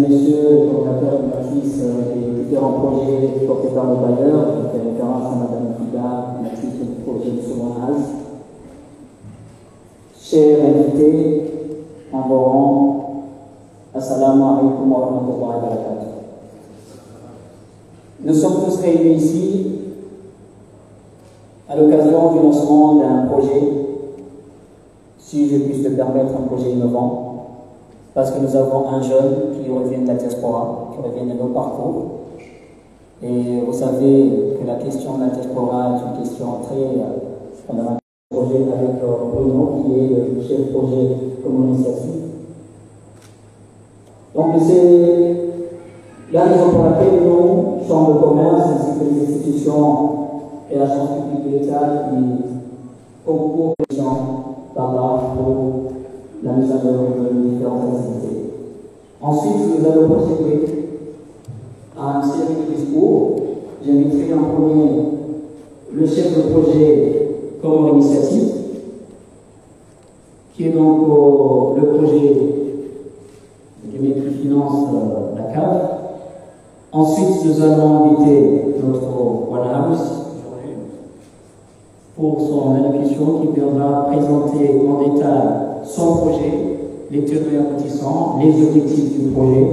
et messieurs, les coordinateurs de l'Office des différents projets portés par nos bailleurs, je fais référence à Mme Fida, l'actrice du projet de Somonaz. Chers invités, en vos rangs, Assalamu alaikum wa rahmatullahi wa barakatuh. Nous sommes tous réunis ici à l'occasion du lancement d'un projet, si je puis le permettre, un projet innovant, parce que nous avons un jeune qui revient de la diaspora, qui revient de nos parcours. Et vous savez que la question de la diaspora est une question très fondamentale. Projet avec Bruno, qui est le chef projet comme initiative. Donc c'est la raison pour laquelle nous, Chambre de commerce, ainsi que les institutions et l'agence publique de l'État qui concourent les gens par là pour la mise en œuvre de différentes activités. Ensuite, nous allons procéder à une série de discours. J'inviterai en premier le chef de projet comme initiative, qui est donc le projet qui finance la CAF. Ensuite, nous allons inviter notre One pour son allocution qui viendra présenter en détail son projet, les tenants et aboutissants, les objectifs du projet.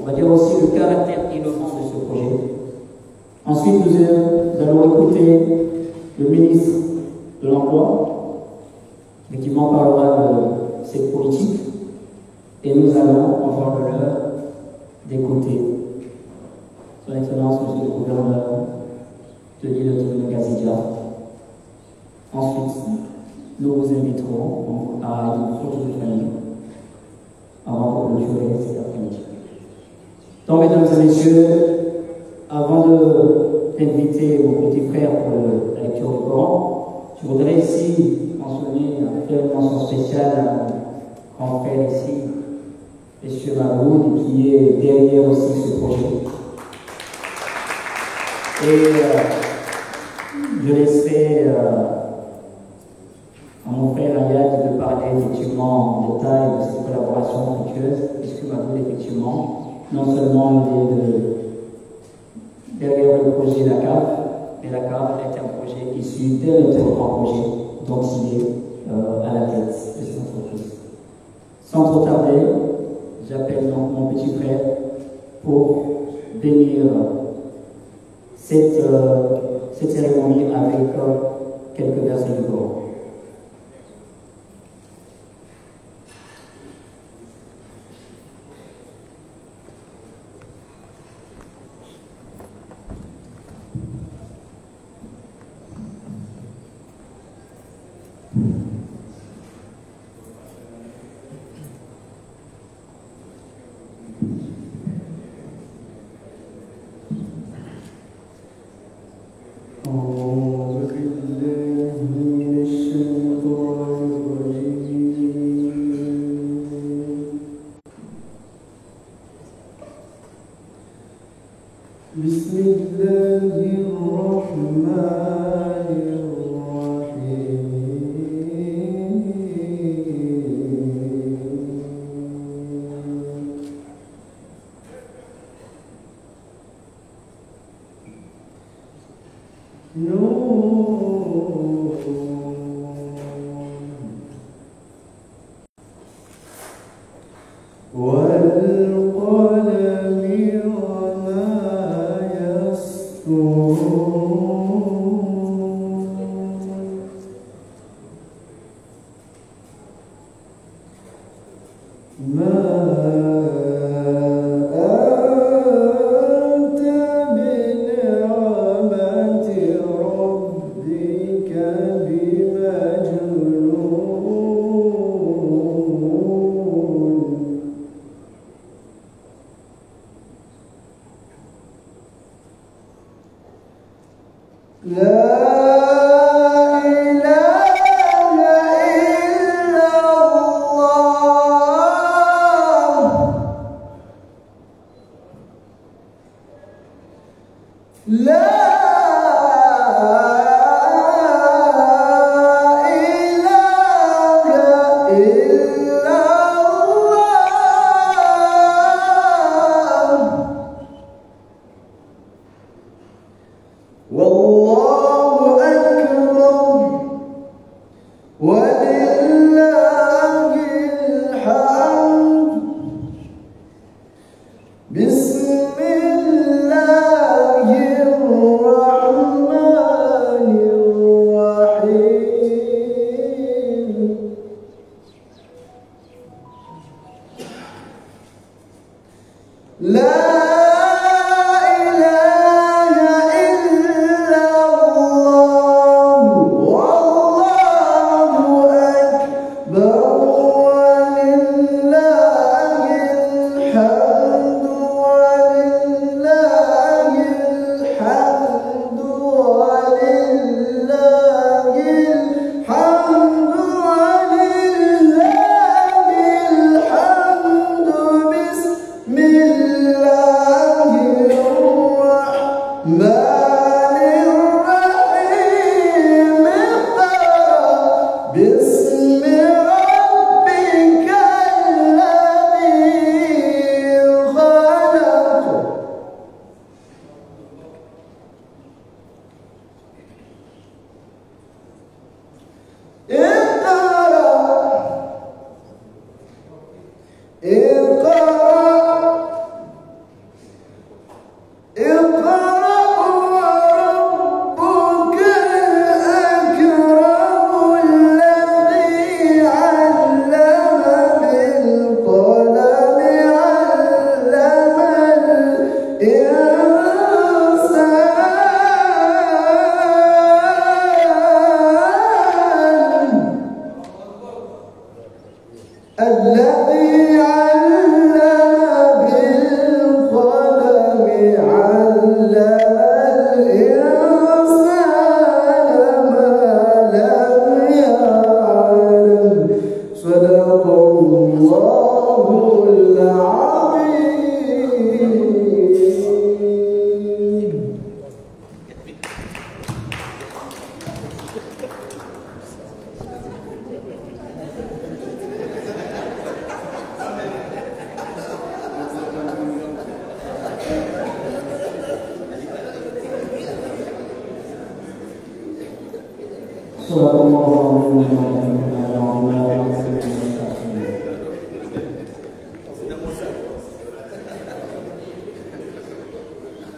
On va dire aussi le caractère innovant de ce projet. Ensuite, nous allons écouter le ministre de l'Emploi, qui m'en parlera de cette politique, et nous allons avoir l'honneur d'écouter Son Excellence, Monsieur le Gouverneur de l'île de Gazidia. Ensuite, nous vous inviterons à une photo de famille avant de clôturer cet après-midi. Donc, mesdames et messieurs, avant d'inviter mon petit frère pour la lecture du Coran, je voudrais ici mentionner, faire une mention spéciale à mon grand frère ici, M. Mahmoud, qui est derrière aussi ce projet. Et je laisserai à mon frère Ayad de parler effectivement en détail de cette collaboration fructueuse, puisque Mahmoud, effectivement, non seulement il est derrière le projet de la CAF, mais la CAF est un projet issu d'un autre grand projet dont il est à la tête de cette entreprise. Sans trop tarder, j'appelle donc mon petit frère pour bénir cette cérémonie avec quelques versets du Coran. لا إله إلا الله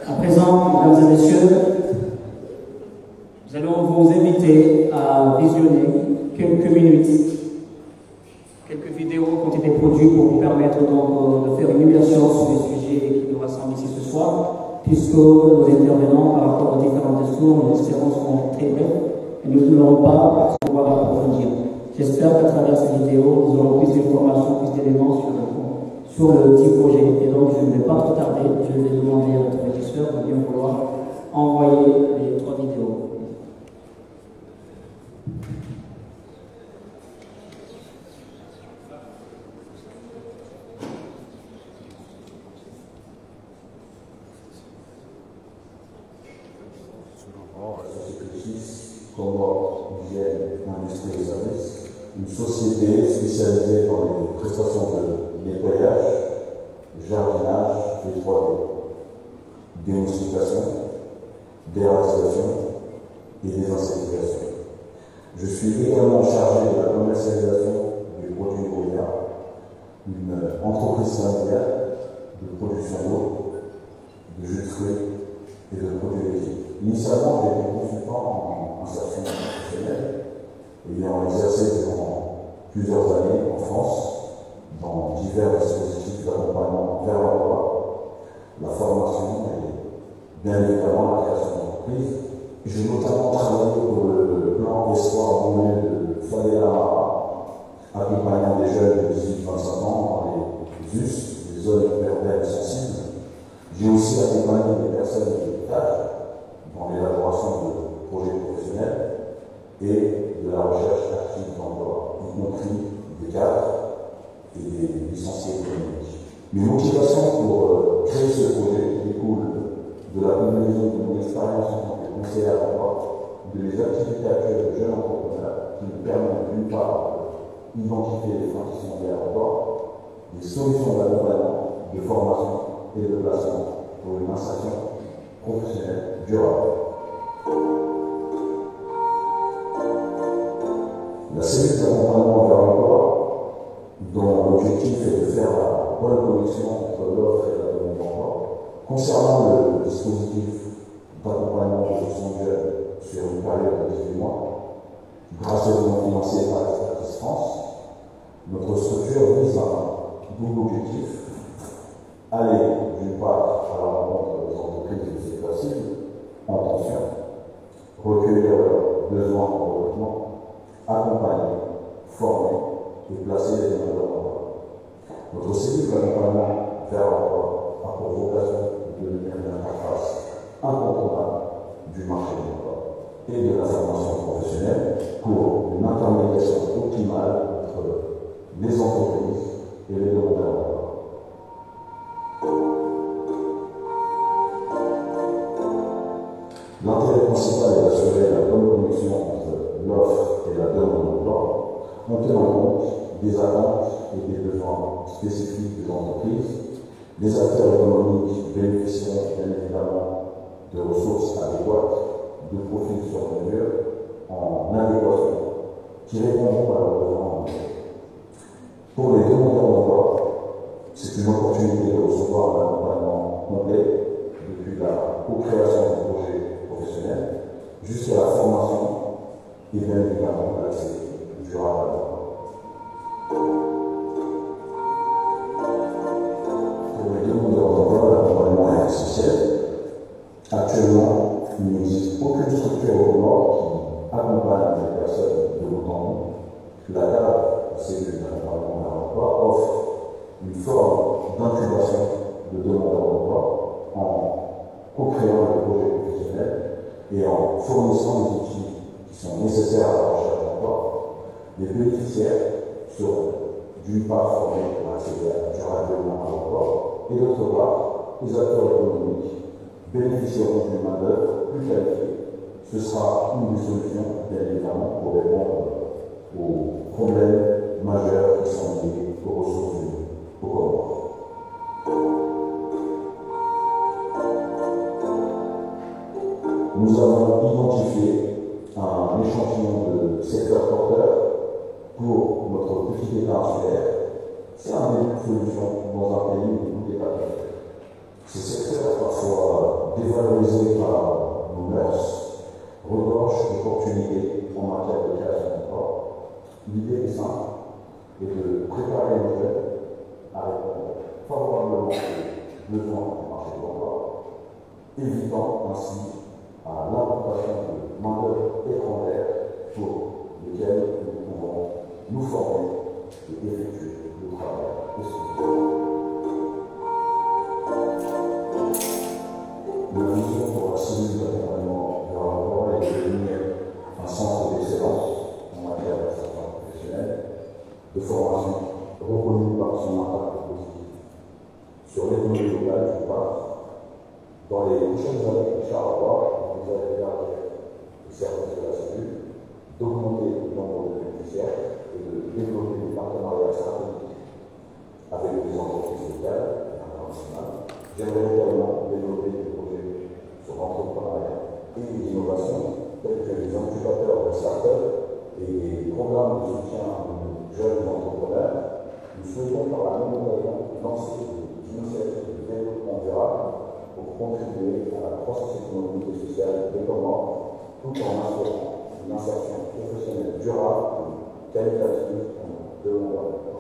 À présent, mesdames et messieurs, nous allons vous inviter à visionner quelques minutes, quelques vidéos qui ont été produites pour vous permettre donc de faire une immersion sur les sujets qui nous rassemblent ici ce soir, puisque nos intervenants par rapport aux différents discours, nous espérons, seront très brefs et nous ne l'aurons pas pour pouvoir approfondir. J'espère qu'à travers ces vidéos, nous aurons plus d'informations, plus d'éléments sur le petit projet. Et donc, je ne vais pas trop tarder, je vais demander à notre régisseur de bien vouloir envoyer les 3 vidéos. Une société spécialisée dans les prestations de nettoyage, jardinage et 3D, démoustication, déradication et désinsectisation. Je suis également chargé de la commercialisation des produits Oya, une entreprise familiale de production d'eau, de jus de fruits et de produits laitiers. Initialement, j'ai été consultant en insertion professionnelle, ayant exercé durant plusieurs années en France dans divers dispositifs d'accompagnement vers l'emploi, la formation et bien évidemment la création d'entreprise. J'ai notamment travaillé pour le plan Espoir Moulin de Fadela, accompagnant des jeunes de 18-25 ans dans les ZUS, les zones urbaines sensibles. J'ai aussi accompagné des personnes de l'héritage dans l'élaboration de projets professionnels et de la recherche active d'emploi, y compris des cadres et des licenciés économiques. Mes motivations pour créer ce projet découlent de la combinaison de mon expérience en tant que conseiller à l'emploi, de mes activités actuelles de jeune entrepreneur qui me permettent d'une part d'identifier les freins qui sont liés à l'emploi, des solutions d'accompagnement, de formation et de placement pour une insertion professionnelle durable. La cellule d'accompagnement vers l'emploi, dont l'objectif est de faire la bonne connexion entre l'offre et la demande d'emploi, concernant le dispositif d'accompagnement de gestion jeunes sur une période de 18 mois, grâce au fonds financier par Expertise France, notre structure vise un double objectif, aller d'intervention, recueillir leurs besoins en recrutement, accompagner, former et placer les demandeurs d'emploi. Notre cellule d'accompagnement vers l'emploi a pour vocation de devenir une interface incontournable du marché de l'emploi et de la formation professionnelle pour une intermédiation optimale entre les entreprises et les demandeurs d'emploi. L'intérêt principal est d'assurer la bonne connexion entre l'offre et la demande d'emploi, en tenant compte des attentes et des besoins spécifiques des entreprises. Les acteurs économiques bénéficieront bien évidemment de ressources adéquates, de profils sur mesure, en adéquation, qui répondront à leurs besoins. Pour les demandeurs d'emploi, c'est une opportunité de recevoir un accompagnement complet depuis la co-création du projet professionnel jusqu'à la formation et bien évidemment l'accès durable à l'emploi. Pour les demandeurs d'emploi, l'accompagnement est essentiel. Actuellement, il n'existe aucune structure au Nord qui accompagne les personnes de bout en bout. La CAB, cellule d'accompagnement vers l'emploi, offre une forme d'incubation de demandeurs d'emploi en co-créant le projet professionnel et en fournissant les outils qui sont nécessaires à la recherche d'emploi. Les bénéficiaires seront d'une part formés pour accéder durablement à l'emploi et d'autre part, les acteurs économiques bénéficieront d'une main-d'œuvre plus qualifiée. Ce sera une des solutions, bien évidemment, pour répondre aux problèmes majeurs qui sont liés aux ressources humaines au Comores. Nous avons identifié un échantillon de secteurs porteurs pour notre petit État insulaire. C'est un début de solution dans un pays où tout est pas fait. Ces secteurs, parfois dévalorisés par nos mœurs, regorgent d'opportunités en matière de création d'emploi. L'idée est simple, est de préparer les jeunes à répondre favorablement aux besoins du marché de l'emploi, évitant ainsi à l'importation de main-d'œuvre étrangère pour lesquelles nous pouvons nous former et effectuer le travail exclusif. La vision pour la cellule d'accompagnement vers l'emploi est de devenir un centre d'excellence en matière d'insertion professionnelle, de formation reconnu par son impact positif sur l'économie locale, d'une part. Dans les prochaines années, Charleroi envisage les services de la cellule, d'augmenter le nombre de bénéficiaires et de développer des partenariats stratégiques avec les entreprises locales et internationales. J'aimerais également développer des projets sur l'entrepreneuriat et l'innovation, tels que les incubateurs de start-up et les programmes de soutien aux jeunes entrepreneurs. Nous souhaitons par la même occasion lancer des initiatives de développement durable pour contribuer à la croissance économique et sociale des Comores, tout en assurant une insertion professionnelle durable et qualitative en demandeurs d'emploi.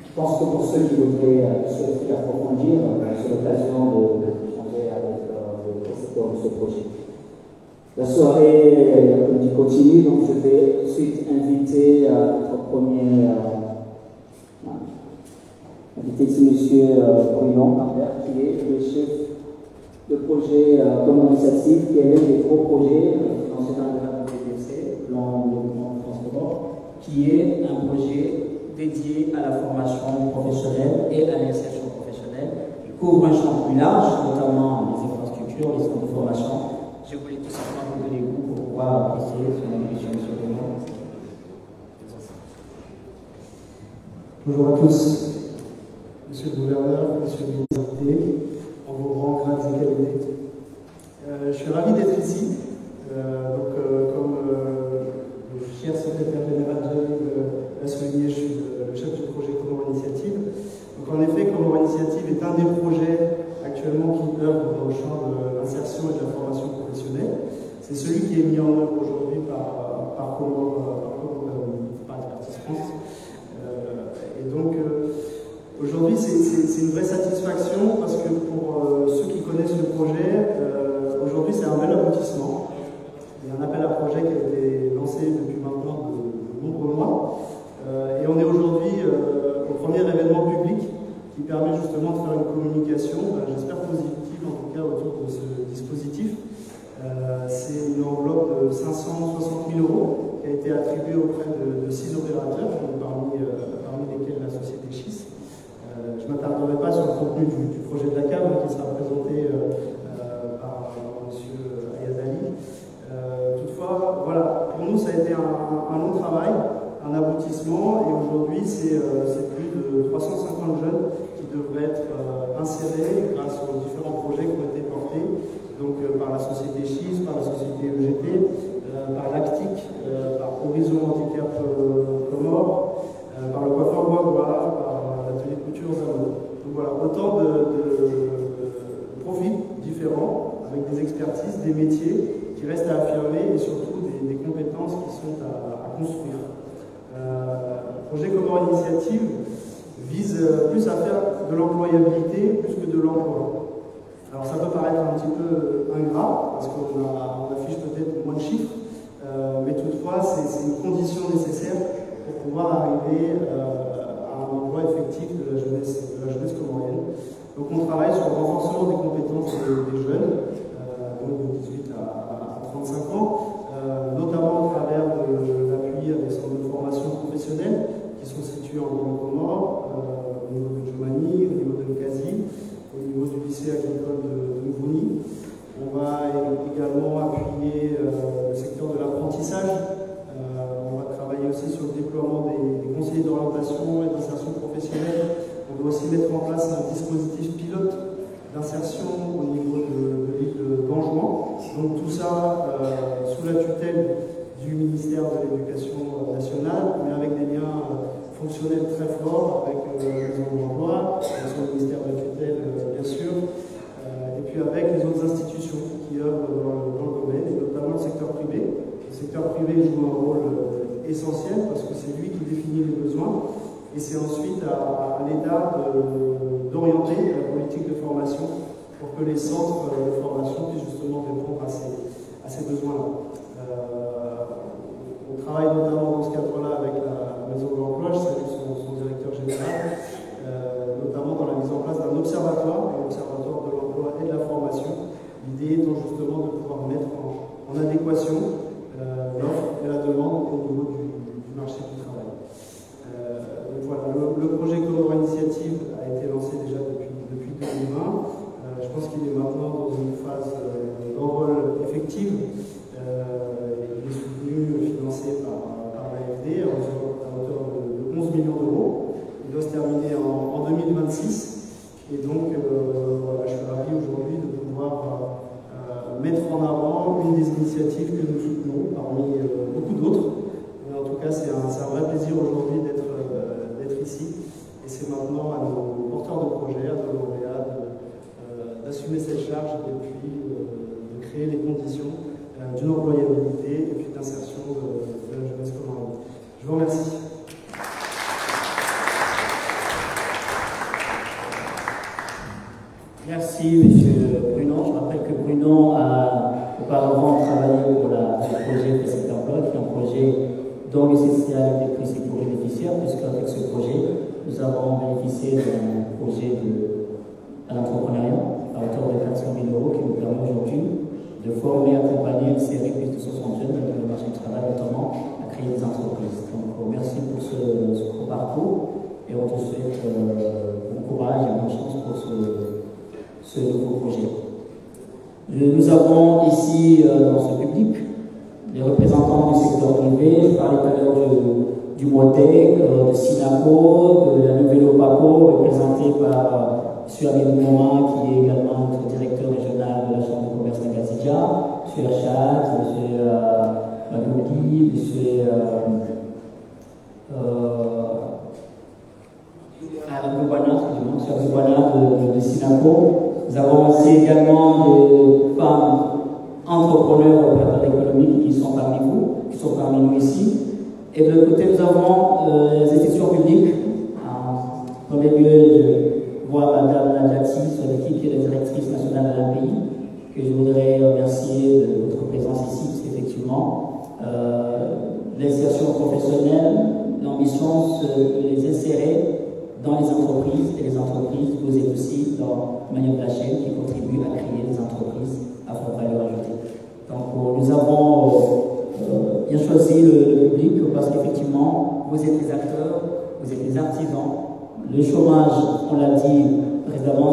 Je pense que pour ceux qui voudraient souhaiter approfondir, c'est l'occasion de changer avec le président de ce projet. La soirée continue, donc je vais tout de suite inviter notre premier invité, c'est M. Bruno Lambert, qui est le chef de projet Comores Initiative, qui est l'un des gros projets financés dans le cadre du PDC, plan de développement de France Comores, qui est un projet dédié à la formation professionnelle et à l'insertion professionnelle. Il couvre un champ plus large, notamment les infrastructures, les centres de formation. Je voulais tout simplement vous donner goût pour pouvoir apprécier son évolution sur le monde. Bonjour à tous, Monsieur le Gouverneur, Monsieur le Ministre, en vos grands grades et qualités. Je suis ravi d'être ici. Comme le cher secrétaire général l'a souligné, je suis le chef du projet Comores Initiative. Donc en effet, Comores Initiative est un des projets actuellement qui œuvre dans le champ de l'insertion et de la formation professionnelle. C'est celui qui est mis en œuvre aujourd'hui par Comores par Expertise France. Et donc, aujourd'hui, c'est une vraie satisfaction parce que pour ceux qui connaissent le projet, aujourd'hui, c'est un bel aboutissement. Il y a un appel à projet qui a été lancé depuis maintenant de nombreux mois. Et on est aujourd'hui au premier événement public qui permet justement de faire une communication, j'espère positive en tout cas, autour de ce dispositif. C'est une enveloppe de 560 000 € qui a été attribuée auprès de 6 opérateurs, parmi lesquels la société Schis. Je ne m'attarderai pas sur le contenu du projet de la CAM qui sera présenté par M. Ayadali. Toutefois, voilà, pour nous ça a été un long travail, un aboutissement, et aujourd'hui c'est plus de 350 jeunes qui devraient être insérés grâce aux différents projets qui ont été portés, donc par la société Schis, par la société EGT, par l'ACTIC, par Horizon Handicap Comores, par le coiffeur Bois, par l'atelier de couture Zamo. Donc voilà, autant de profils différents, avec des expertises, des métiers qui restent à affirmer et surtout des compétences qui sont à construire. Le projet Comores Initiative vise plus à faire de l'employabilité plus que de l'emploi. Alors ça peut paraître un petit peu ingrat, parce qu'on affiche peut-être moins de chiffres, mais toutefois c'est une condition nécessaire pour pouvoir arriver à un emploi effectif de la jeunesse comorienne. Donc on travaille sur le renforcement des compétences des jeunes, donc de 18 à 35 ans, notamment au travers de l'appui à des centres de formation professionnelle qui sont situés en Grande Comore, au niveau de Djomani, au niveau de Nkazi, au niveau du lycée agricole de Ngouни. On va également appuyer le secteur de l'apprentissage. On va travailler aussi sur le déploiement des conseillers d'orientation et d'insertion professionnelle. On doit aussi mettre en place un dispositif pilote d'insertion au niveau de l'île d'Anjouan. Donc tout ça sous la tutelle du ministère de l'Éducation nationale, mais avec des liens fonctionnels très forts avec les emplois, le ministère de tutelle bien sûr, et puis avec les autres institutions qui œuvrent dans le domaine, et notamment le secteur privé. Le secteur privé joue un rôle essentiel parce que c'est lui qui définit les besoins, et c'est ensuite à l'État d'orienter la politique de formation pour que les centres de formation puissent justement répondre à ces besoins-là. On travaille notamment dans ce cadre-là avec la Maison de l'Emploi, je salue son directeur général, notamment dans la mise en place d'un observatoire, de l'emploi et de la formation, l'idée étant justement de pouvoir mettre en adéquation l'offre et la demande au niveau du marché du travail. Donc voilà, le projet Comores Initiative a été lancé déjà depuis 2020. Je pense qu'il est maintenant dans une phase d'envol effective. Il est soutenu, financé par l'AFD à hauteur de 11 millions d'euros. Il doit se terminer en 2026. Et donc, voilà, je suis ravi aujourd'hui de pouvoir mettre en avant une des initiatives que nous soutenons parmi beaucoup d'autres. Mais en tout cas, c'est un vrai plaisir aujourd'hui d'être ici. Et c'est maintenant à nos porteurs de projets, à nos lauréats, d'assumer cette charge et puis de créer les conditions d'une employabilité et puis d'insertion de la jeunesse comorienne. Je vous remercie. Merci, M. Brunon. Je rappelle que Brunon a auparavant travaillé pour le projet Précédent Emploi, qui est un projet dont le CCA était principal bénéficiaire, puisqu'avec ce projet, nous avons bénéficié d'un projet à l'entrepreneuriat à hauteur de 400 000 € qui nous permet aujourd'hui de former et accompagner une série plus de 60 jeunes dans le marché du travail, notamment à créer des entreprises. Donc, merci pour ce gros parcours et on te souhaite bon courage et bonne chance pour ce nouveau projet. Nous avons ici dans ce public les représentants du secteur privé. Je parlais tout à l'heure du MOTEC, de SINACO, de la Nouvelle OPACO, représenté par M. Amélie Morin, qui est également notre directeur régional de la Chambre de commerce d'Angazidja, M. Erchat, M. Magoudi, M. Aboubana de SINACO. Nous avons aussi également des femmes entrepreneurs opérateurs économiques qui sont parmi vous, qui sont parmi nous ici. Et de l'autre côté, nous avons les institutions publiques. En premier lieu, je vois Mme Nadjati sur l'équipe qui est la directrice nationale de l'API, que je voudrais remercier de votre présence ici, parce qu'effectivement, l'insertion professionnelle, l'ambition, c'est de les insérer dans les entreprises, et les entreprises, vous êtes aussi dans le maillon de la chaîne qui contribue à créer des entreprises à forte valeur ajoutée. Donc nous avons bien choisi le public parce qu'effectivement, vous êtes les acteurs, vous êtes les artisans. Le chômage, on l'a dit précédemment,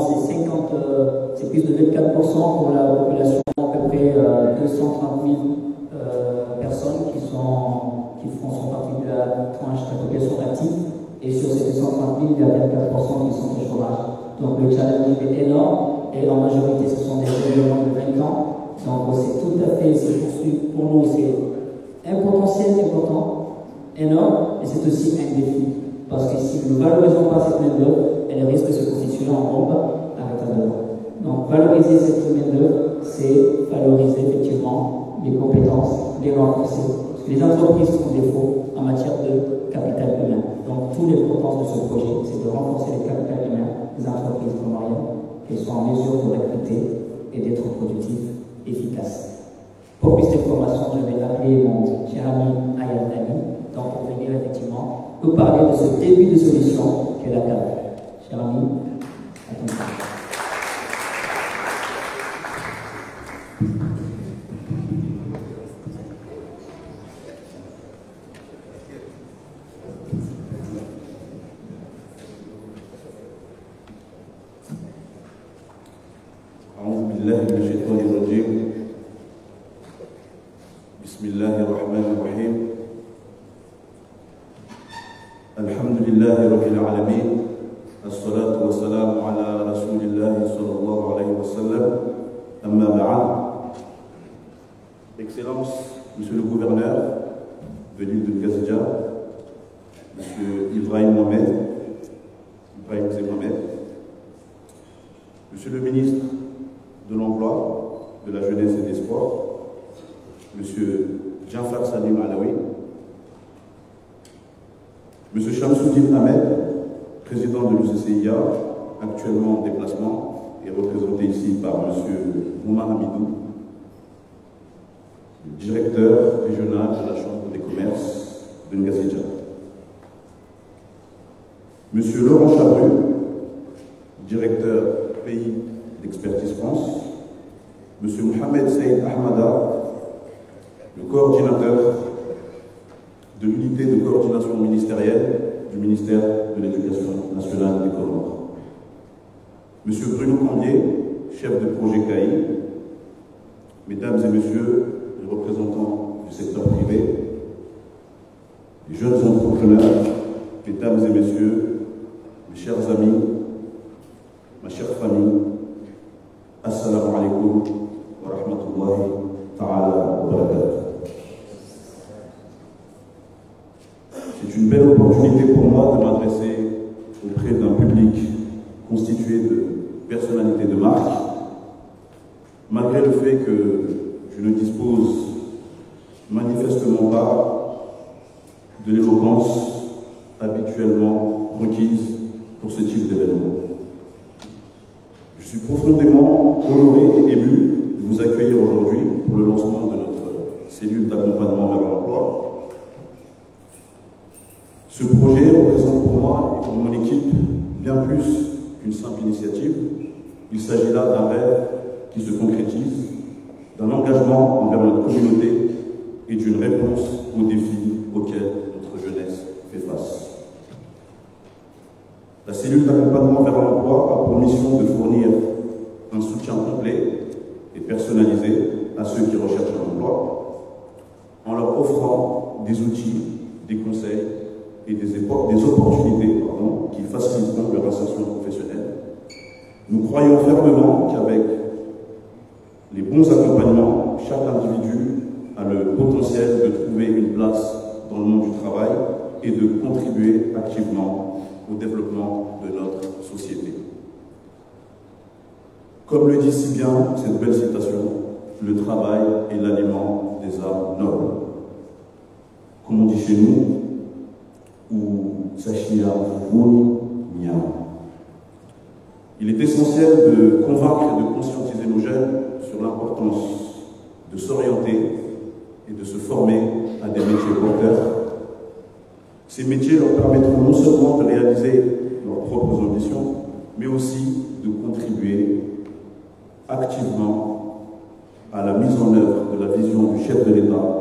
c'est plus de 24% pour la population, à peu près 230 000 personnes qui font partie de la tranche de la population active. Et sur ces 230 000, il y a 24% qui sont au chômage. Donc le challenge est énorme, et en majorité ce sont des jeunes de 20 ans. Donc c'est tout à fait, pour nous, c'est un potentiel important, énorme, et c'est aussi un défi. Parce que si nous ne valorisons pas cette main-d'œuvre, elle risque de se constituer en bombe à l'intérieur. Donc valoriser cette main-d'œuvre, c'est valoriser effectivement les compétences, les renforcer. Parce que les entreprises font défaut en matière de capital humain. Donc toute l'importance de ce projet, c'est de renforcer les capital humains des entreprises comoriennes, qu'elles soient en mesure de recruter et d'être productives, efficaces. Pour plus d'informations, je vais appeler mon cher ami Ayat Dani, donc pour venir effectivement nous parler de ce début de solution que la CAP. Cher ami, attention. Excellences, Monsieur le Gouverneur de l'île de Ngazidja, Monsieur Ibrahim Mohamed, Monsieur le ministre de l'Emploi, de la Jeunesse et des Sports, Monsieur Jafar Salim Alaoui, Monsieur Shamsuddin Ahmed, président de l'UCCIA, actuellement en déplacement et représenté ici par Monsieur Mouma Hamidou, directeur régional de la Chambre des commerces de Ngazidja. Monsieur Laurent Chabru, directeur pays d'Expertise France. Monsieur Mohamed Saïd Ahmada, le coordinateur de l'unité de coordination ministérielle du ministère de l'Éducation nationale des Comores. Monsieur Bruno Cambier, chef de projet CAI. Mesdames et messieurs, les représentants du secteur privé, les jeunes entrepreneurs, mesdames et messieurs, mes chers amis, ma chère famille, assalamu alaikum wa rahmatullahi ta'ala wa barakatuh. C'est une belle opportunité pour moi de m'adresser auprès d'un public constitué de personnalités de marque, malgré le fait que je ne dispose manifestement pas de l'éloquence habituellement requise pour ce type d'événement. Je suis profondément honoré et ému de vous accueillir aujourd'hui pour le lancement de notre cellule d'accompagnement vers l'emploi. Ce projet représente pour moi et pour mon équipe bien plus qu'une simple initiative. Il s'agit là d'un rêve qui se concrétise, d'un engagement envers notre communauté et d'une réponse aux défis auxquels notre jeunesse fait face. La cellule d'accompagnement vers l'emploi a pour mission de fournir un soutien complet et personnalisé à ceux qui recherchent un emploi, en leur offrant des outils, des conseils et des opportunités qui faciliteront leur insertion professionnelle. Nous croyons fermement qu'avec les bons accompagnements, chaque individu a le potentiel de trouver une place dans le monde du travail et de contribuer activement au développement de notre société. Comme le dit si bien cette belle citation, le travail est l'aliment des âmes nobles. comme on dit chez nous, ou Sachia Founi Miam. Il est essentiel de convaincre et de conscientiser nos jeunes sur l'importance de s'orienter et de se former à des métiers porteurs. Ces métiers leur permettront non seulement de réaliser leurs propres ambitions, mais aussi de contribuer activement à la mise en œuvre de la vision du chef de l'État,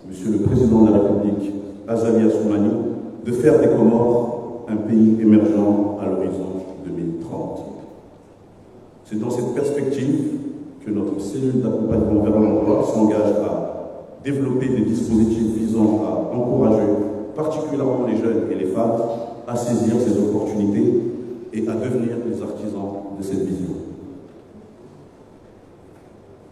Monsieur le Président de la République, Azali Assoumani, de faire des Comores un pays émergent à l'horizon 2030. C'est dans cette perspective que notre cellule d'accompagnement vers l'emploi s'engage à développer des dispositifs visant à encourager particulièrement les jeunes et les femmes à saisir ces opportunités et à devenir les artisans de cette vision.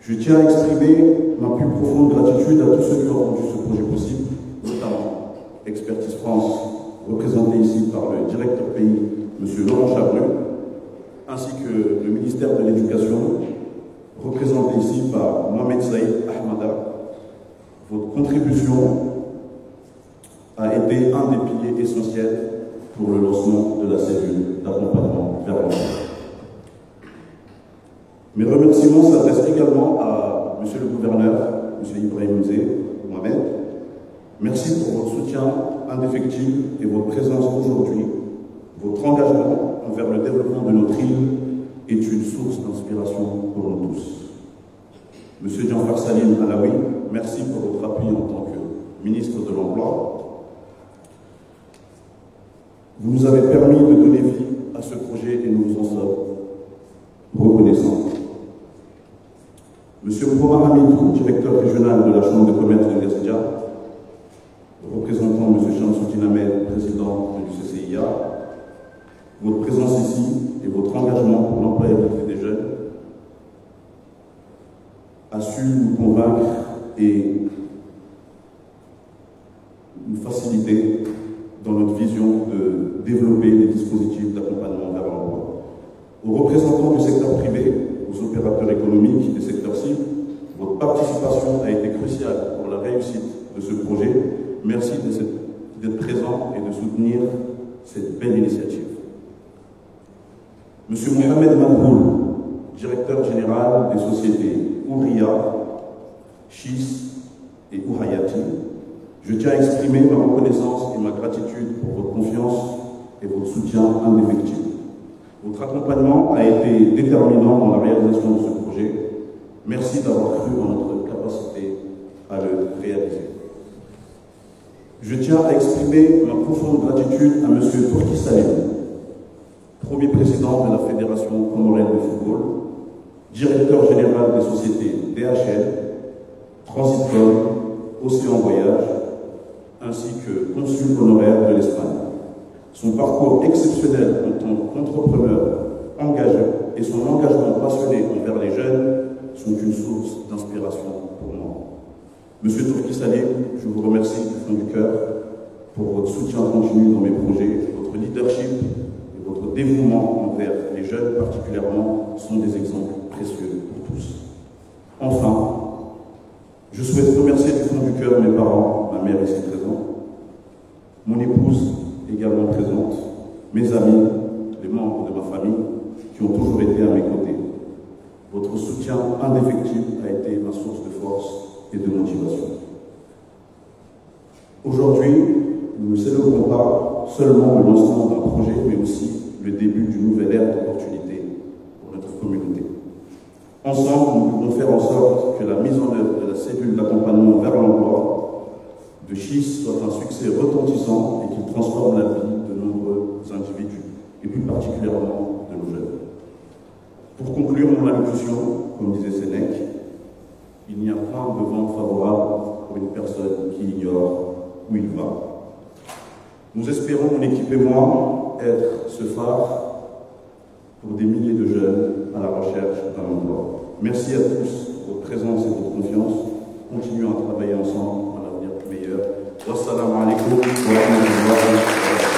Je tiens à exprimer ma plus profonde gratitude à tous ceux qui ont rendu ce projet possible, notamment Expertise France, représenté ici par le directeur pays, M. Laurent Chabru, ainsi que le ministère de l'Éducation, représenté ici par Mohamed Saïd Ahmada. Votre contribution a été un des piliers essentiels pour le lancement de la cellule d'accompagnement vers l'emploi. Mes remerciements s'adressent également à M. le gouverneur, M. Ibrahim Mzé, Mohamed. Merci pour votre soutien indéfectible et votre présence aujourd'hui. Votre engagement envers le développement de notre île est une source d'inspiration pour nous tous. M. Jean-Far Salim Alaoui, merci pour votre appui en tant que ministre de l'Emploi. Vous nous avez permis de donner vie à ce projet et nous vous en sommes reconnaissants. Monsieur Mboma Hamidou, directeur régional de la Chambre de commerce de Gazadia, représentant M. Chamsoudine Ahmed, président du CCIA, votre présence ici et votre engagement pour l'employabilité des jeunes a su nous convaincre et nous faciliter dans notre vision de développer des dispositifs d'accompagnement vers l'emploi. Aux représentants du secteur privé, aux opérateurs économiques des secteurs cibles, votre participation a été cruciale pour la réussite de ce projet. Merci d'être présent et de soutenir cette belle initiative. Monsieur Mohamed Manhoul, directeur général des sociétés Ouria, Chis et Ourayati, je tiens à exprimer ma reconnaissance et ma gratitude pour votre confiance et votre soutien indéfectible. Votre accompagnement a été déterminant dans la réalisation de ce projet. Merci d'avoir cru en notre capacité à le réaliser. Je tiens à exprimer ma profonde gratitude à M. Turki Salim, premier président de la Fédération comorienne de football, directeur général des sociétés DHL, Transitcom, Océan Voyage, ainsi que consul honoraire de l'Espagne. Son parcours exceptionnel en tant qu'entrepreneur engagé et son engagement passionné envers les jeunes sont une source d'inspiration pour moi. Monsieur Turki Salim, je vous remercie du fond du cœur pour votre soutien continu dans mes projets. Votre leadership et votre dévouement envers les jeunes particulièrement sont des exemples précieux pour tous. Enfin, je souhaite remercier du fond du cœur mes parents, ma mère ici présente, mon épouse également présente, mes amis, les membres de ma famille qui ont toujours été à mes côtés. Votre soutien indéfectible a été ma source de force et de motivation. Aujourd'hui, nous ne célébrons pas seulement le lancement d'un projet, mais aussi le début d'une nouvelle ère d'opportunités pour notre communauté. Ensemble, nous pouvons faire en sorte que la mise en œuvre de la cellule d'accompagnement vers l'emploi de Chis soit un succès retentissant et qu'il transforme la vie de nombreux individus, et plus particulièrement de nos jeunes. Pour conclure mon allocution, comme disait Sénèque, il n'y a point de vent favorable pour une personne qui ignore où il va. Nous espérons, mon équipe et moi, être ce phare pour des milliers de jeunes à la recherche d'un emploi. Merci à tous pour votre présence et votre confiance. Continuons à travailler ensemble à l'avenir meilleur. Wassalamu alaikum wa rahmatullahi wa barakatuh.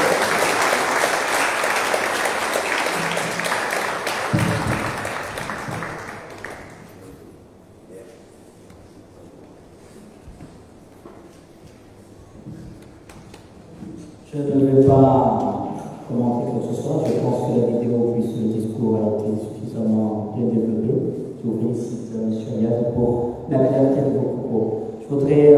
Je ne vais pas commenter quoi que ce soit. Je pense que la vidéo plus le discours a été suffisamment bien développé. Je vous félicite, M. Yad, pour la clarté de vos propos. Je voudrais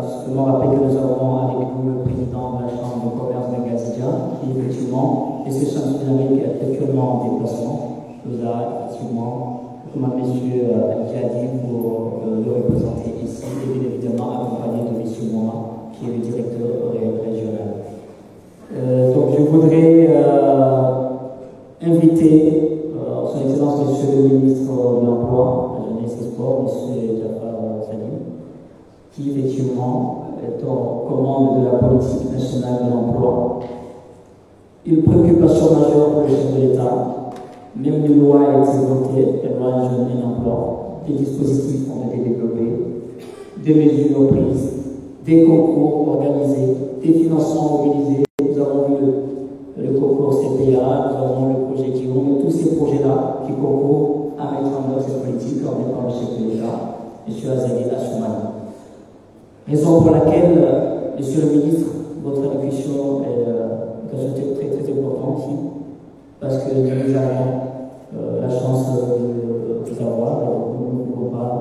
simplement rappeler que nous avons avec nous le président de la Chambre de commerce de Gazidja, qui effectivement, et c'est Chambre dynamique, est actuellement en déplacement. Nous a effectivement recommandé M. Al-Jadi pour le représenter ici, et bien évidemment accompagné de M. Mouma, qui est le directeur régional. Donc je voudrais inviter son Excellence Monsieur le ministre de l'Emploi, la Jeunesse et Sport, M. Jafar Salim, qui effectivement est en commande de la politique nationale de l'emploi. Une préoccupation majeure pour le chef de l'État. Même une loi a été votée, la loi Jeunes et l'Emploi. Des dispositifs ont été développés, des mesures prises, des concours organisés, des financements mobilisés. Nous avons vu le concours CPA, nous avons le projet Kiron, et tous ces projets-là qui concourent à mettre en œuvre cette politique en étant le chef de l'État, M. Azali Assoumani. Raison pour laquelle, Monsieur le ministre, votre allocution est très très importante ici, parce que nous avons la chance de vous avoir, et nous ne pouvons pas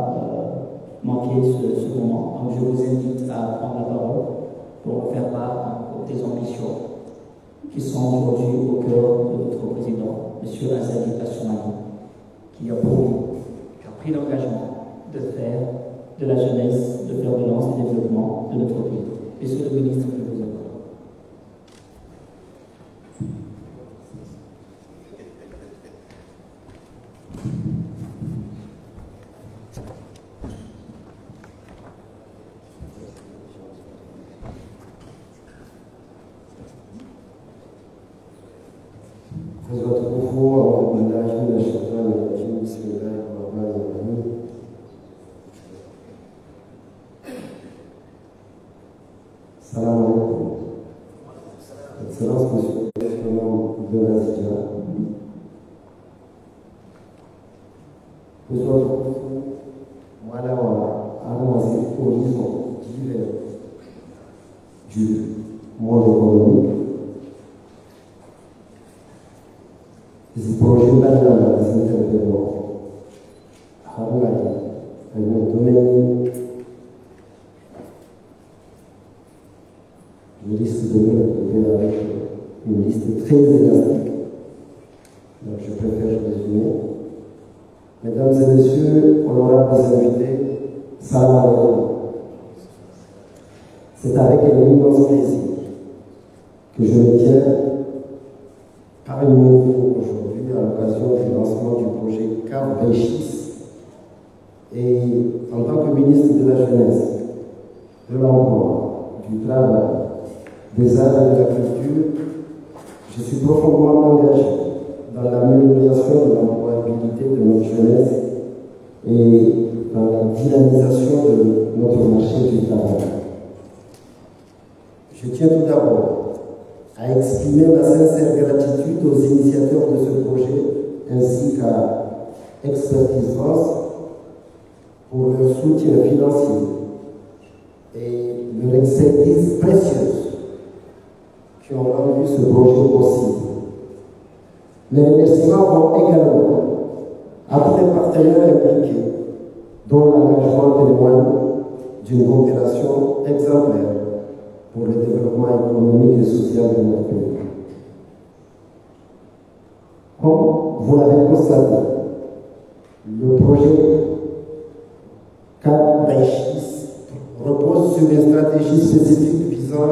manquer ce moment. Donc je vous invite à prendre la parole pour faire part des ambitions qui sont aujourd'hui au cœur de notre président, M. Azali Assoumani, qui a promis, qui a pris l'engagement de faire de la jeunesse, de faire de lance et développement de notre pays. Monsieur le ministre, je vous accorde. Salam alaikum. Excellence, Monsieur le Président de la Gazidja. Voilà, allons-y, horizon divers du monde économique. Ces projets-là, les intervenants, dans le domaine une liste de mails avec une liste très élastique. Donc, je préfère résumer. Mesdames et messieurs, honorables invités, salam alaikum. C'est avec un immense plaisir que je me tiens parmi vous aujourd'hui à l'occasion du lancement du projet CAP 26 et en tant que ministre de la Jeunesse, de l'Emploi, du Travail, des arts et de la culture, je suis profondément engagé dans l'amélioration de l'employabilité de notre jeunesse et dans la dynamisation de notre marché du travail. Je tiens tout d'abord à exprimer ma sincère gratitude aux initiateurs de ce projet ainsi qu'à Expertise France pour leur soutien financier et leur expertise précieuse qui ont rendu ce projet possible. Les remerciements vont également à tous les partenaires impliqués, dont l'engagement témoigne d'une coopération exemplaire pour le développement économique et social de notre pays. Comme vous l'avez constaté, le projet CAP 26 repose sur une stratégie spécifique visant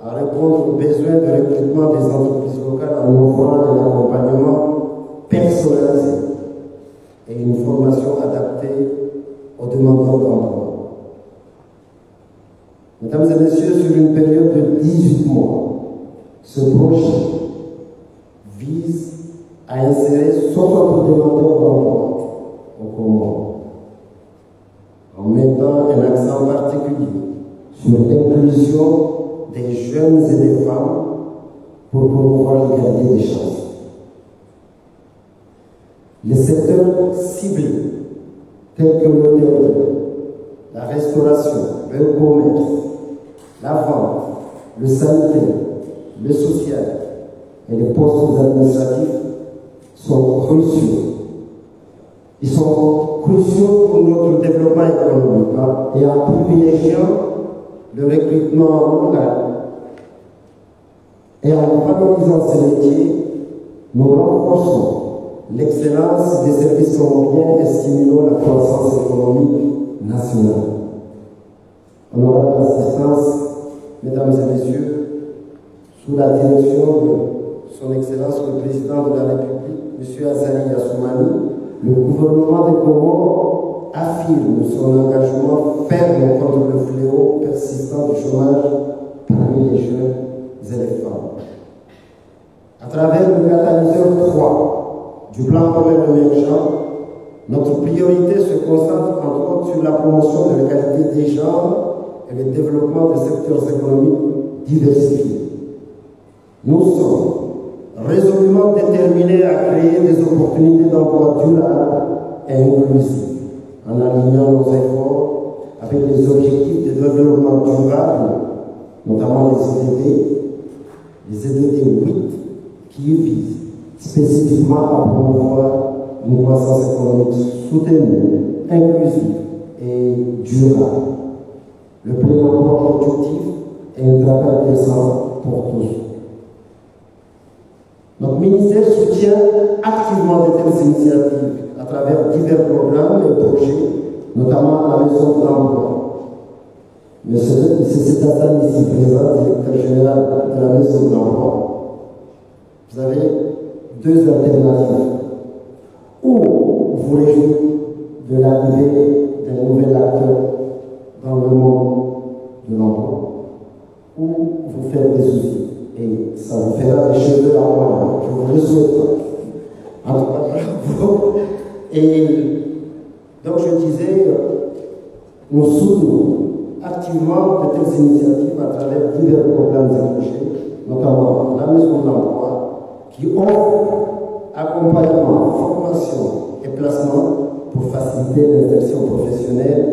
à répondre aux besoins de recrutement des entreprises locales en offrant un accompagnement personnalisé et une formation adaptée aux demandeurs d'emploi. Mesdames et messieurs, sur une période de 18 mois, ce projet vise à insérer 60 demandeurs d'emploi au Congo, en mettant un accent particulier sur l'inclusion des jeunes et des femmes pour pouvoir gagner des chances. Les secteurs ciblés, tels que l'hôtellerie, la restauration, le commerce, la vente, le sanitaire, le social et les postes administratifs sont cruciaux. Ils sont cruciaux pour notre développement économique et en privilégiant le recrutement local et en valorisant ces métiers, nous renforçons l'excellence des services colombiens et stimulons la croissance économique nationale. Honorable assistance, mesdames et messieurs, sous la direction de son Excellence le Président de la République, M. Azali Assoumani, le gouvernement des Comores affirme son engagement ferme contre le fléau persistant du chômage parmi les jeunes et les femmes. À travers le catalyseur 3 du plan commun émergent, notre priorité se concentre entre autres sur la promotion de l'égalité des genres et le développement des secteurs économiques diversifiés. Nous sommes résolument déterminés à créer des opportunités d'emploi durables et inclusives, en alignant nos efforts avec les objectifs de développement durable, notamment les EDD 8, qui visent spécifiquement à promouvoir une croissance économique soutenue, inclusive et durable. Le plein emploi productif est un travail décent pour tous. Notre ministère soutient activement de telles initiatives à travers divers programmes et projets, notamment la Maison de l'Emploi. Monsieur Setsatan, ici présent, directeur général de la Maison de l'Emploi, vous avez deux alternatives. Ou vous réjouissez de l'arrivée d'un nouvel acteur dans le monde de l'emploi, ou vous faites des soucis. Et ça vous fera des cheveux à moi, je vous le souhaite. En tout cas, bravo. Et donc je disais, nous soutenons activement de telles initiatives à travers divers programmes et projets, notamment la Maison de l'Emploi, qui offre accompagnement, formation et placement pour faciliter l'insertion professionnelle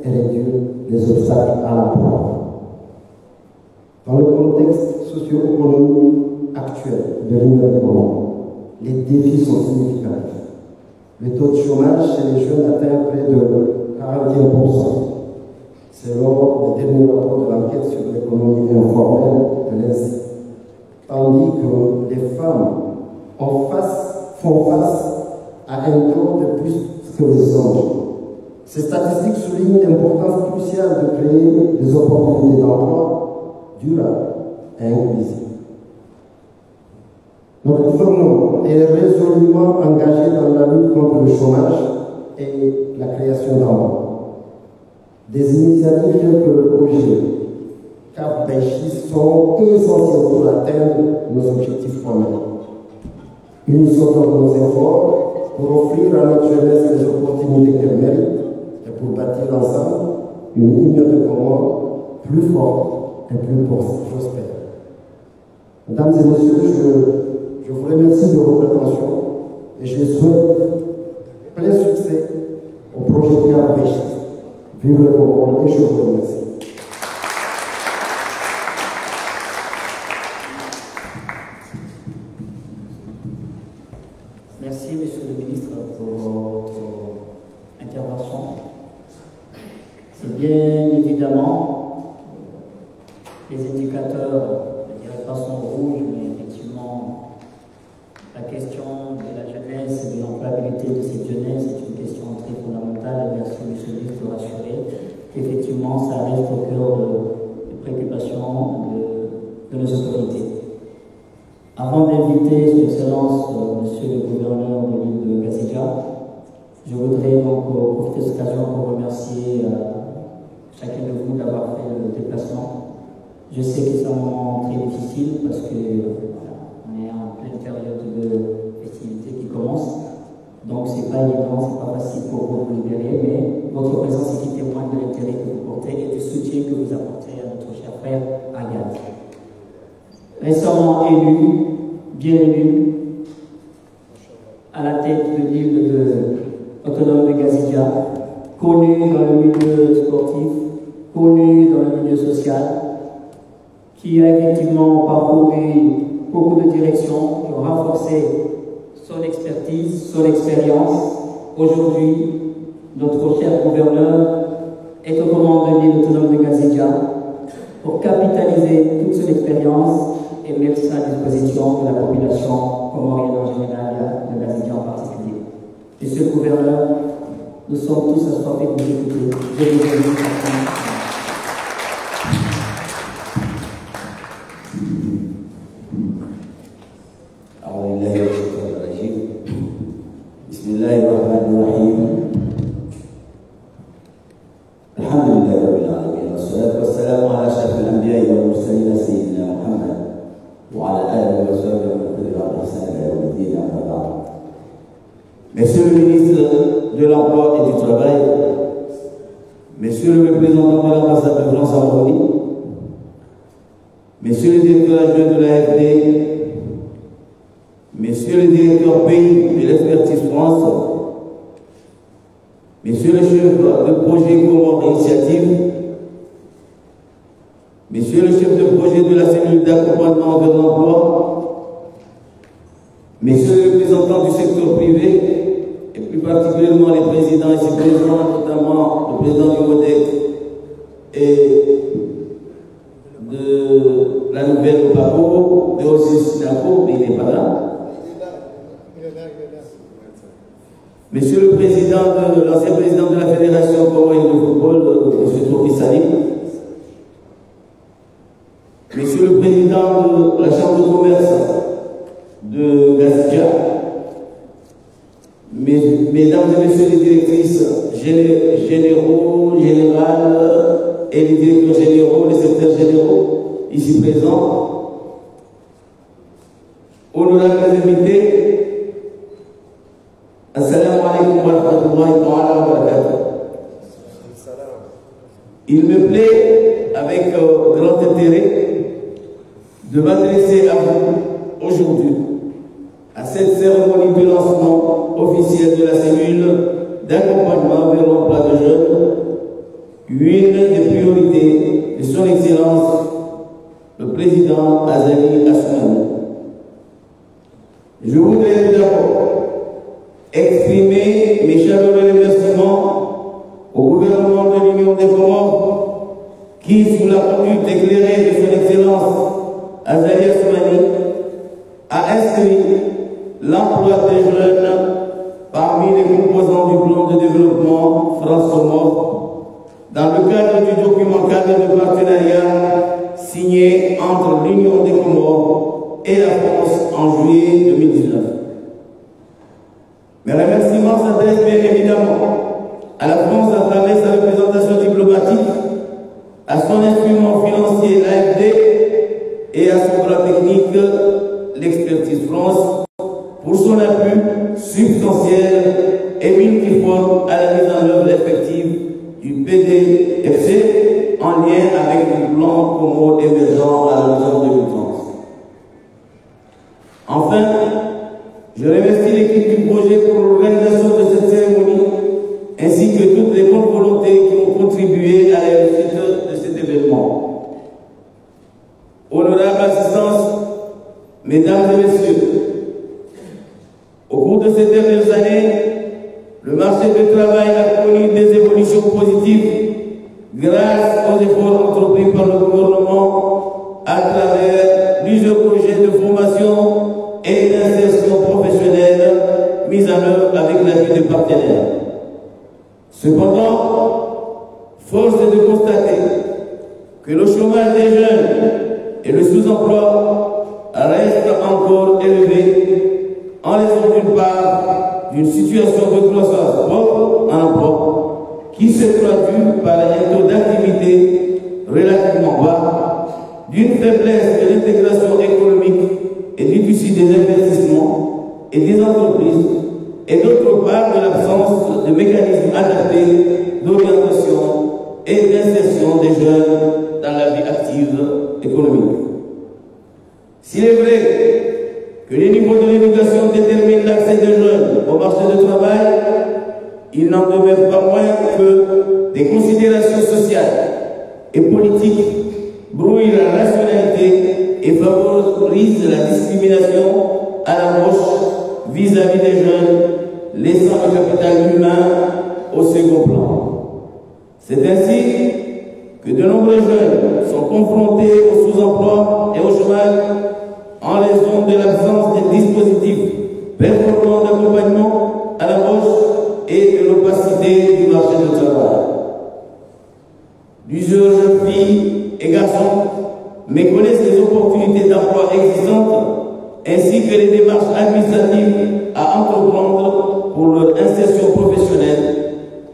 et réduire les obstacles à l'emploi. Dans le contexte socio-économique actuel de l'Union, les défis sont significatifs. Le taux de chômage chez les jeunes atteint près de 41%, selon le dernier rapport de l'enquête sur l'économie informelle de l'INSEE. Tandis que les femmes font face à un taux de plus que les hommes. Ces statistiques soulignent l'importance cruciale de créer des opportunités d'emploi durables et inclusives. Notre gouvernement est résolument engagé dans la lutte contre le chômage et la création d'emplois. Des initiatives telles que le projet Cap Béchi sont essentielles pour atteindre nos objectifs formels. Unissons donc nos efforts pour offrir à notre jeunesse les opportunités qu'elle mérite et pour bâtir ensemble une union de Comores plus forte et plus prospère. Mesdames et messieurs, je vous remercie de votre attention et je souhaite plein succès au projet Cap Béchi. Vive le Comores et je vous remercie. Merci, Monsieur le Ministre, pour votre intervention. C'est bien évidemment les indicateurs, je ne dirais pas sont rouges, mais effectivement, la question de la jeunesse et de l'employabilité de cette jeunesse est une question très fondamentale. Merci, Monsieur le Ministre, de rassurer qu'effectivement, ça reste au cœur des préoccupations de nos autorités. Avant d'inviter Son Excellence, Monsieur le Gouverneur de l'île de Gazidja, je voudrais donc profiter de cette occasion pour remercier chacun de vous d'avoir fait le déplacement. Je sais que c'est un moment très difficile parce que on est en pleine période de festivités qui commence. Donc c'est pas évident, c'est pas facile pour vous de vous libérer, mais votre présence est qui témoigne de l'intérêt que vous portez et du soutien que vous apportez à notre cher frère Agathe. Récemment élu, bien élu, à la tête de l'île autonome de Gazidja, connu dans le milieu sportif, connu dans le milieu social, qui a effectivement parcouru beaucoup de directions, qui ont renforcé son expertise, son expérience. Aujourd'hui, notre cher gouverneur est aux commandes de l'île autonome de Gazidja pour capitaliser toute son expérience et mettre ça à disposition de la population comorienne en général, de Gazidja en particulier. Monsieur le gouverneur, nous sommes tous assoiffés de vous écouter. Je vous remercie. Monsieur le ministre de l'Emploi et du Travail, Monsieur le représentant de l'ambassade de France en Wallonie, Monsieur le directeur adjoint de l'AFD, Monsieur le directeur pays de l'expertise France, Monsieur le chef de projet Comores Initiative, Monsieur le chef de projet de la cellule d'accompagnement vers l'emploi, Messieurs les représentants du secteur privé, et plus particulièrement les présidents et vice-présidents, notamment le président du MODEC et de la nouvelle Paco, de Ossis Napo, mais il n'est pas là. Monsieur le président l'ancien président de la Fédération comorienne de football, M. Toki Salim. Monsieur le président de la Chambre de commerce de Gazidja, mesdames et messieurs les directrices généraux, générales et les directeurs généraux, les secrétaires généraux ici présents, honorables invités, assalamu alaikum wa rahmatullahi wa barakatuh. Il me plaît, avec grand intérêt, de m'adresser à vous aujourd'hui, à cette cérémonie de lancement officiel de la cellule d'accompagnement vers l'emploi de jeunes, une des priorités de son Excellence, le président Azali Assoumani. Je voudrais tout d'abord exprimer mes chaleureux remerciements au gouvernement de l'Union des Comores qui, sous la conduite éclairée de son Excellence Azali Assoumani, a inscrit l'emploi des jeunes parmi les composants du plan de développement France-Comores dans le cadre du document cadre de partenariat signé entre l'Union des Comores et la France en juillet 2019. Mes remerciements s'adressent bien évidemment à la France à travers sa représentation diplomatique, à son instrument financier l'AFD et à son bras technique l'expertise France pour son appui substantiel et multiforme à la mise en œuvre effective du PDFC en lien avec le plan Comores émergent à l'horizon 2030. Enfin, je remercie l'équipe du projet pour l'organisation de cette cérémonie ainsi que toutes les bonnes volontés qui ont contribué à la réussite de cet événement. Honorable assistance, mesdames et messieurs, au cours de ces dernières années, le marché du travail a connu des évolutions positives grâce aux efforts entrepris par le gouvernement à travers plusieurs projets de formation et d'insertion professionnelle mis en œuvre avec l'appui des partenaires. Cependant, force est de constater que le chômage des jeunes et le sous-emploi restent encore élevés en raison d'une part d'une situation de croissance propre en emploi qui se traduit par un taux d'activité relativement bas, d'une faiblesse de l'intégration économique et du tissu des investissements et des entreprises, et d'autre part de l'absence de mécanismes adaptés d'orientation et d'insertion des jeunes dans la vie active économique. S'il est vrai que les niveaux de l'éducation déterminent l'accès des jeunes au marché du travail, il n'en demeure pas moins que des considérations sociales et politiques brouille la rationalité et favorise la discrimination à l'embauche vis-à-vis des jeunes, laissant le capital humain au second plan. C'est ainsi que de nombreux jeunes sont confrontés au sous-emploi et au chômage en raison de l'absence des dispositifs performants d'accompagnement à l'embauche et de l'opacité du marché du travail. Plusieurs jeunes filles et garçons méconnaissent les opportunités d'emploi existantes ainsi que les démarches administratives à entreprendre pour leur insertion professionnelle,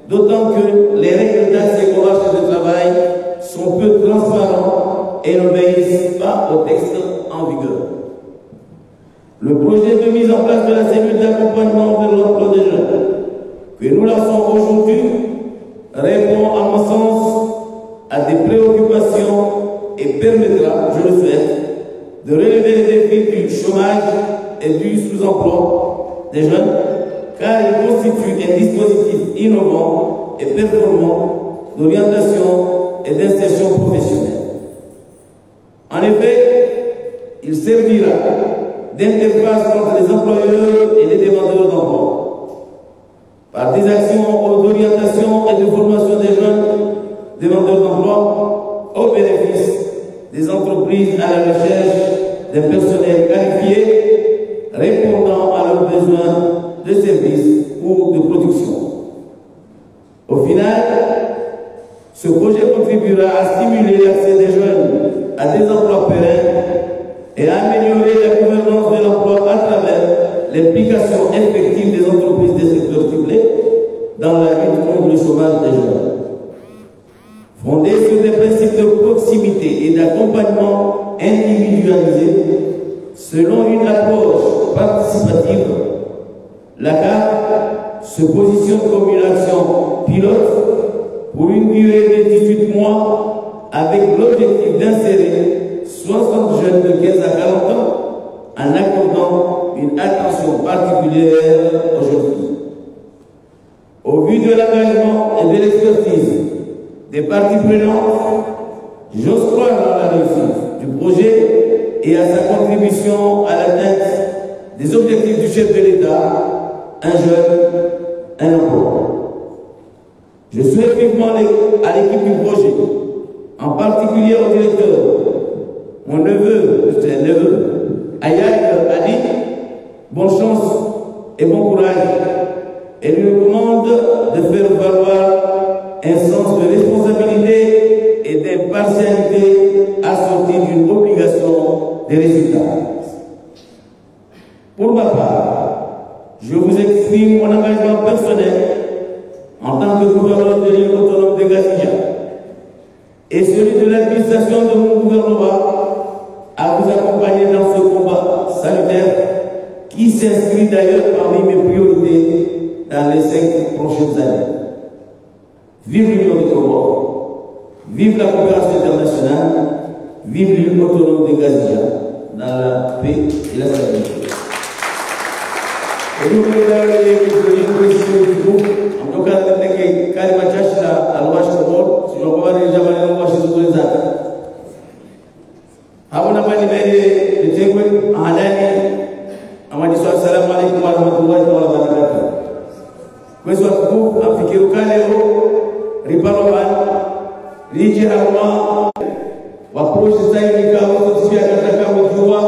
d'autant que les règles d'accès au marché du travail sont peu transparentes et n'obéissent pas aux textes en vigueur. Le projet de mise en place de la cellule d'accompagnement vers l'emploi des jeunes que nous lançons aujourd'hui répond à mon sens à des préoccupations et permettra, je le souhaite, de relever les défis du chômage et du sous-emploi des jeunes, car il constitue un dispositif innovant et performant d'orientation et d'insertion professionnelle. En effet, il servira d'interface entre les employeurs et les demandeurs d'emploi, par des actions d'orientation et de formation des jeunes demandeurs d'emploi au bénéfice des entreprises à la recherche d'un personnel qualifié répondant à leurs besoins de services ou de production. Au final, ce projet contribuera à stimuler l'accès des jeunes à des emplois pérennes et à améliorer la gouvernance de l'emploi à travers l'implication effective des entreprises des secteurs ciblés dans la lutte contre le chômage des jeunes. Fondé sur des principes de proximité et d'accompagnement individualisé, selon une approche participative, la CAF se positionne comme une action pilote pour une durée de 18 mois avec l'objectif d'insérer 60 jeunes de 15 à 40 ans en accordant une attention particulière aux jeunes filles. Au vu de l'engagement et de l'expertise des parties prenantes, j'ose croire dans la réussite du projet et à sa contribution à l'atteinte des objectifs du chef de l'État, un jeune, un emploi. Je souhaite vivement à l'équipe du projet, en particulier au directeur, mon neveu, Ayad Ali, bonne chance et bon courage, et lui recommande de faire valoir un sens de responsabilité et d'impartialité assorti d'une obligation de résultats. Pour ma part, je vous exprime mon engagement personnel en tant que gouverneur de l'île autonome de Gazija et celui de l'administration de mon gouvernement à vous accompagner dans ce combat salutaire qui s'inscrit d'ailleurs parmi mes priorités dans les 5 prochaines années. Vive l'Union des Comores, vive la coopération internationale, vive l'île autonome de Gazija dans la paix et la stabilité. Et nous voulons en tout cas, kalima chache la alwashi komor silokuwa ni jamani na alwashi zungulizana hauna mani mbele litengwe ahalani amani swalla salamu alaykum wa rahmatullahi wa barakatuh kwezi wa kuku afikiru kaleo ripalo bana liji harma waproshi zaidi kama kusia kataka kujua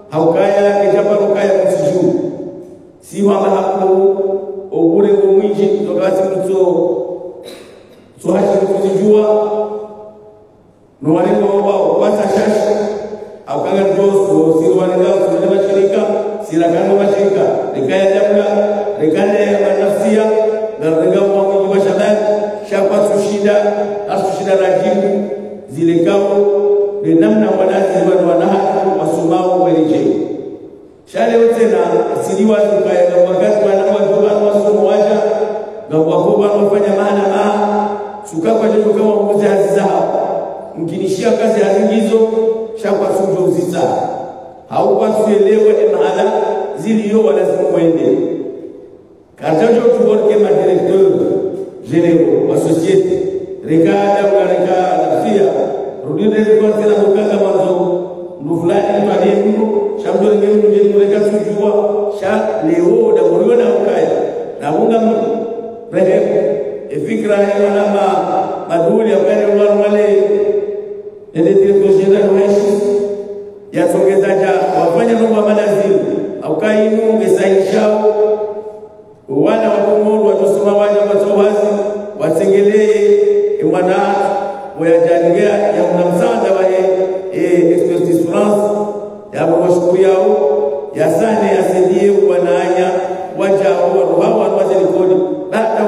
haukaya kijapano kaya kusiju si wala hapo ogure ko mwinji tokati mto so hashi kujua no wale wao watashashi akanga doso si wale wao kwa mashirika sira kama mashirika rekaya jamla rekande ya nafsia na renga wa mashadani shapa sushida asushida rajibu zile kao ni namna wanazi wanahaku wasumao weleje shale wote na siliwa tukaya wakati wanawa wasomo waja na wakoba wafanya maana sukapa ndio kama mzazi zao mkinishia kazi hazingizo shapa sujo uzisa haupasuelewe maana zilio lazima muende katajo tuborke ma directeur généraux wa société regada wa regada nafsia rudi dari kau kena buka kamar tu nuflani pada itu shamjur ngemu jadi mereka sujua syak leo dan beriwa na ukaya na bunga prehem fikra yang nama maduli apane ular male ele dia kosenda kuishi ya songezaja wafanya mambo malazim au kainu ngesaishao wana wakumuru watusoma waja watowazi wasengelee mwana wayajangia ya mnamsanda wa expertise France ya mwashukuru yao ya sane asidie wanaanya waja hawa wazelikodi baada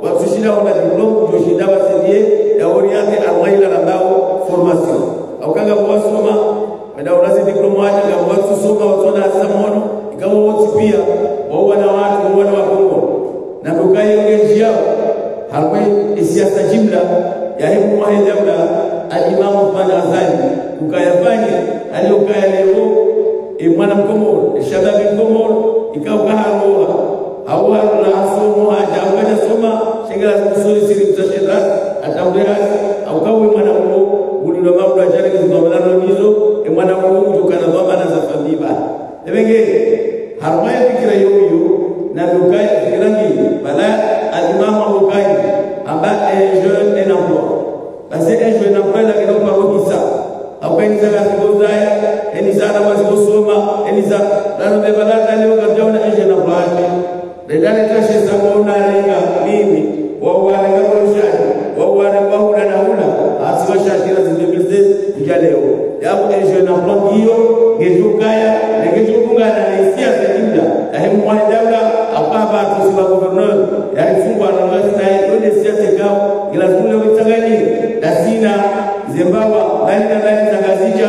watu shida wana diploma joshida wasidie ya oriente alwaila na bao formation au kanga wasoma baada unazi diploma waja kama watu soma watu na samono kama wote pia wao wana watu wana wakongo na tukaye ngeji yao harwe siasa jumla ya hebu mahali labda al-Imam Ibn Azani ukayafanya aliyokaya leo mwana mkomoro shababi mkomoro ikawa kaharoa au na asomo haja au soma shingala kusuri siri mtashira atambea au kawe mwana mko ulilo mambo ya jana kizungumzana hizo mwana mko kutokana na mama na zafamiba ebenge harwe fikira hiyo na ukaya fikira ngine bala al-Imam Abukai amba jeune en emploi parce que jeune en emploi la kilo kwa kisa après ni zaka kuzaya ni zana wasoma ni za na mbebala leo kajaona jeune en emploi ndani kashe sabona lenga mimi wao wale kama ushani wao wale kwa na hula asiwasha kila zindemeze kujaleo yapo jeune en emploi hiyo ngejukaya ngejukunga na hisia zingine ahimu mwanadamu akaba tusiba governor yalifungwa na wasina ndio siasa kao ila zule utangani dasina Zimbabwe nani tangazija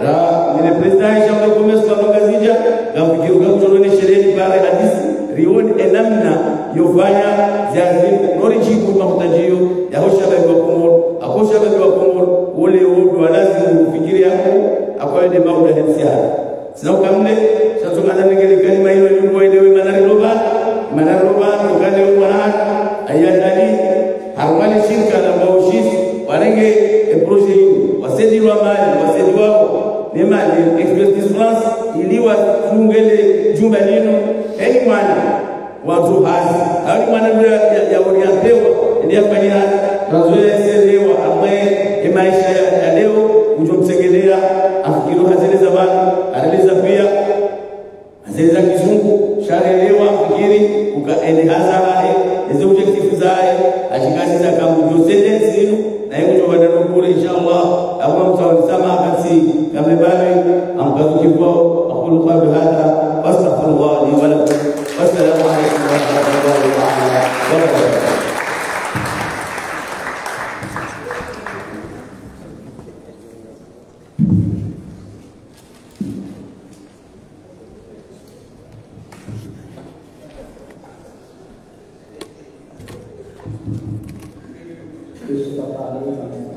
ra ni president ya commerce kwa tangazija ngafikiri ngakutona sherehe pale hadisi rioni enamna yofanya ziazini origin kwa mtajio ya hoshabaji wa Komoro akoshabaji wa Komoro wale wote lazima ufikiri yako akwende mambo ya hisia sina ukamne satungana ngeli kalima hiyo ndio ile manari roba ukale mwana ayandali harmani shirika la baushisi warenge projet hii wasedi wa mali wasedi wao ni mali expertise France iliwa fungele jumba lino mwana watu hazi hali mwana ya orientewa ndio fanyia tuzoelewa ambaye maisha ya leo ujomsengelea afikiru hazile za baba analeza pia hazile za kizungu sharelewa fikiri ukaende hazara hizo objective zae ashikazi za kambu josele zinu na hiyo ndio bado kule inshallah au mtawasama basi kama bali amkazukiwa aqulu qawli hadha wastaghfirullah li wa lakum wassalamu alaykum wa rahmatullahi wa barakatuh. Je suis pas parlé.